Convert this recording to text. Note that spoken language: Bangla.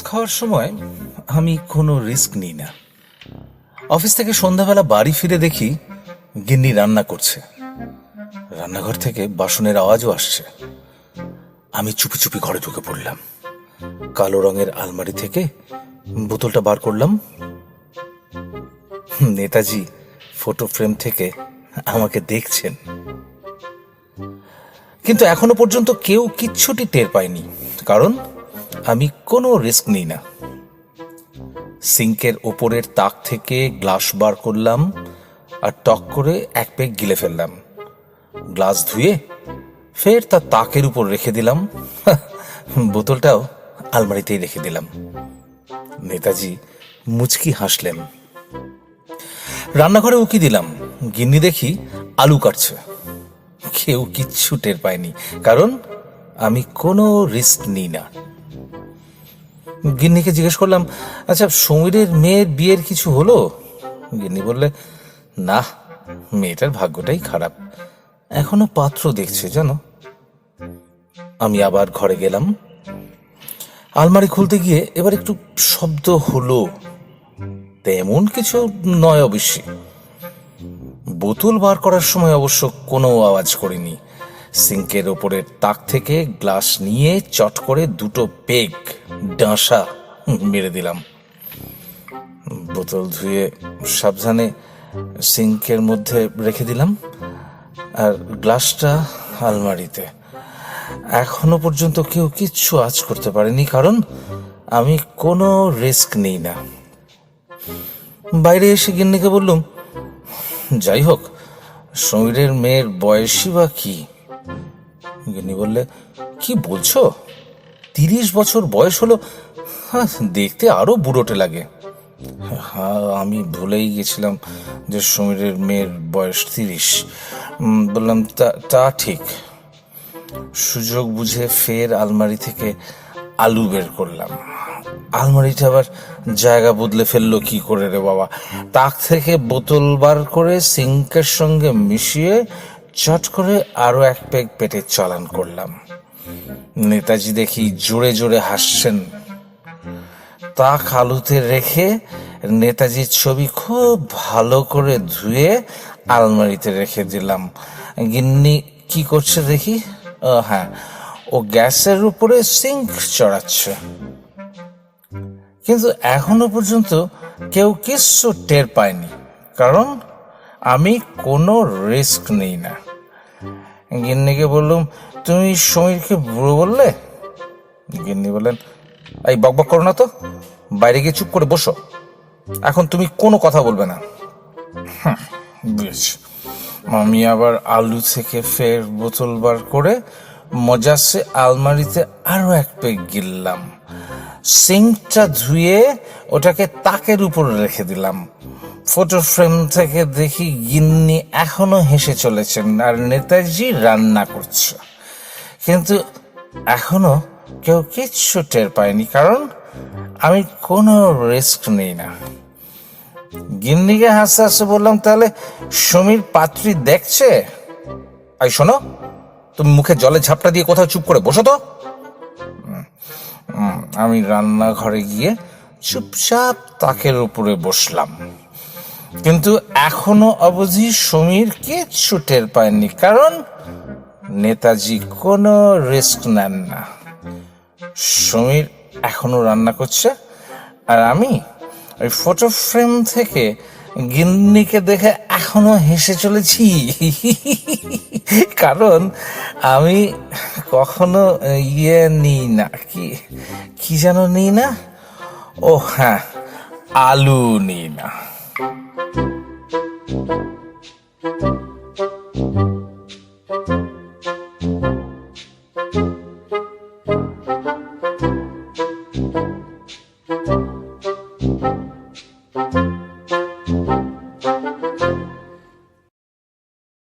খাওয়ার সময় আমি কোনো রিস্ক নিই না। অফিস থেকে সন্ধ্যাবেলা বাড়ি ফিরে দেখি গিন্নি রান্না করছে। রান্নাঘর থেকে বাসনের আওয়াজও আসছে। আমি চুপি চুপি ঘরে ঢুকে পড়লাম। কালো রঙের আলমারি থেকে বোতলটা বার করলাম। নেতাজি ফটো ফ্রেম থেকে আমাকে দেখছেন, কিন্তু এখনো পর্যন্ত কেউ কিচ্ছুটি টের পায়নি, কারণ আমি কোনো রিস্ক নিই না। সিঙ্কের ওপরের তাক থেকে গ্লাস বার করলাম আর টক করে এক পেগ গিলে ফেললাম। গ্লাস ধুয়ে ফের তার তাকের উপর রেখে দিলাম। বোতলটাও আলমারিতেই রেখে দিলাম। নেতাজি মুচকি হাসলেন। রান্নাঘরে উকি দিলাম, গিন্নি দেখি আলু কাটছে। কেউ কিচ্ছু টের পায়নি, কারণ আমি কোনো রিস্ক নিই না। গিন্নিকে জিজ্ঞেস করলাম, আচ্ছা সমীরের মেয়ের বিয়ের কিছু হলো? গিন্নি বললে, না, মেয়েটার ভাগ্যটাই খারাপ, এখনো পাত্র দেখছে জানো। আমি আবার ঘরে গেলাম। আলমারি খুলতে গিয়ে এবার একটু শব্দ হলো, তেমন কিছু নয় অবশ্যই। বোতল বার করার সময় অবশ্য কোনো আওয়াজ করিনি। সিঙ্কের ওপরের তাক থেকে গ্লাস নিয়ে চট করে দুটো পেগ ডাঁসা মেরে দিলাম। বোতল ধুয়ে সাবধানে সিঙ্কের মধ্যে রেখে দিলাম, আর গ্লাসটা আলমারিতে। এখনো পর্যন্ত কেউ কিচ্ছু আঁচ করতে পারেনি, কারণ আমি কোনো রিস্ক নিই না। বাইরে এসে গিন্নিকে বললুম, যাই হোক, সমীরের মেয়ের বয়সই বা কি? গিন্নি বললে, কি বলছো, 30 বছর বয়স হলো? হ্যাঁ, দেখতে আরো বুড়োটে লাগে। হ্যাঁ, আমি ভুলেই গেছিলাম যে সমীরের মেয়ের বয়স 30। বললাম, তা ঠিক। সুযোগ বুঝে ফের আলমারি থেকে আলু বের করলাম। আলমারিটা আবার জায়গা বদলে ফেললো কি করে রে বাবা! তাক থেকে বোতল বার করে সিঙ্কের সঙ্গে মিশিয়ে চট করে আরো এক পেগ পেটে চালান করলাম। নেতাজি দেখি জোরে জোরে হাসছেন। তাক আলুতে রেখে নেতাজির ছবি খুব ভালো করে ধুয়ে আলমারিতে রেখে দিলাম। গিন্নি কি করছে দেখি, হ্যাঁ, ও গ্যাসের উপরে সিঙ্ক চড়াচ্ছে। কিন্তু এখনো পর্যন্ত কেউ কিচ্ছু টের পায়নি, কারণ আমি কোনো রিস্ক নেই না। গিন্নিকে বললুম, তুমি সমীরকে বুড়ো বললে? গিন্নি বললেন, এই বকবক করো না তো, বাইরে গিয়ে চুপ করে বসো, এখন তুমি কোনো কথা বলবে না। বেশ। আমি আবার আলু থেকে ফের বোতল বার করে মজাসে আলমারিতে আরো এক পেগ গিললাম। সিঙ্কটা ধুয়ে ওটাকে তাকের উপর রেখে দিলাম। ফটো ফ্রেম থেকে দেখি গিন্নি এখনো হেসে চলেছেন আর নেতাজি রান্না করছে, কিন্তু এখনো কেউ কিচ্ছু টের পায়নি, কারণ আমি কোনো রিস্ক নেই না। গিন্নিকে হাসতে হাসতে বললাম, তাহলে সমীর পাত্রী দেখছে? এই শোনো, তুমি মুখে জলে ঝাপটা দিয়ে কোথাও চুপ করে বসো তো। আমি রান্নাঘরে গিয়ে চুপচাপ তাকের উপরে বসলাম, কিন্তু এখনো অবধি সমীর কিচ্ছু টের পায়নি, কারণ নেতাজি কোনো রিস্ক নেন না। সমীর এখনো রান্না করছে, আর আমি ওই ফটো ফ্রেম থেকে গিন্নিকে দেখে এখনো হেসে চলেছি, কারণ আমি কখনো নিই না, কি যেন নিই না, ও হ্যাঁ, আলু নিই না।